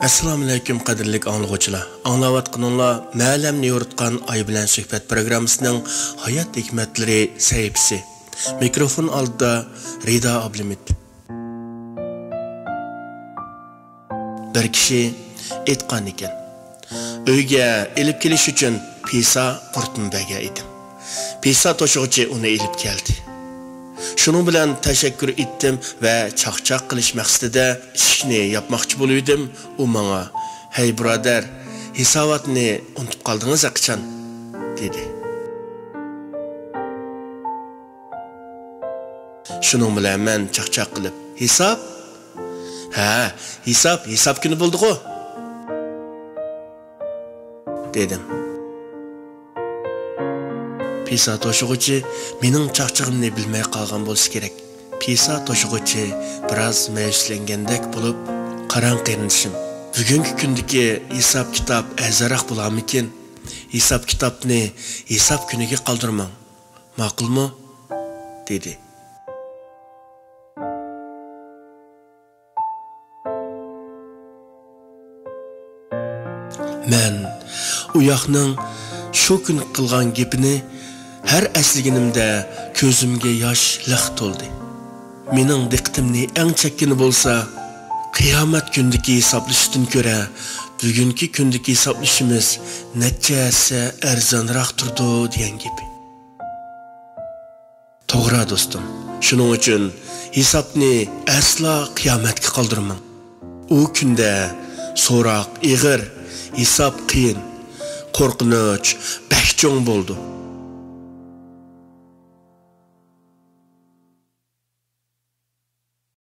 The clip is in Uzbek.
Assalomu alaykum qadrlik anglovchilar. Anglayotganinglar Ma'lamni yoritgan Ay bilan suhbat programmasining hayot hikmatlari sahifasi. Mikrofon oldida Rida Ablimit. Bir kishi aytgan ekan. Uyga elib kelish uchun pisa qurtmaga edim. Pisa to'shug'ichi uni elib keldi. Şunun bilan teşekkür etdim ve çaqçaq qilish maqsadida ishni yapmoqchi bo'ldim. U menga: "Hey birodar, hisobotni unutib qoldingiz qachon?" dedi. Şunun bilan men çaqçaq qilib: "Hisob? Ha, hisob kuni bo'ldi-ku" dedim. Pisa to'shug'ichi mening chaqchig'imni bilmay qolgan bo'lsa kerak. Pisa to'shug'ichi biroz mayuslangandek bo'lib, "Qarang qarindishim, bugungi kundagi hisob kitob azaraq bo'larmikin? Hisob kitobni hisob kuniga qoldirmang. Ma'qulmi?" dedi. Men u yoqning shu kun qilgan gapini her esliginimde közümge yaş lıq toldu. Mening diqqatimni eng chekkini bo'lsa, qiyomat kundagi hisoblashdan ko'ra bugungi kundagi hisoblashimiz nechasi arzonroq turdi degan gapi. To'g'ri do'stim. Shuning uchun hisobni aslo qiyomatga qoldirmang. U kunda so'roq ig'ir, hisob qiyin, qo'rqinch, bakcho'ng bo'ldi.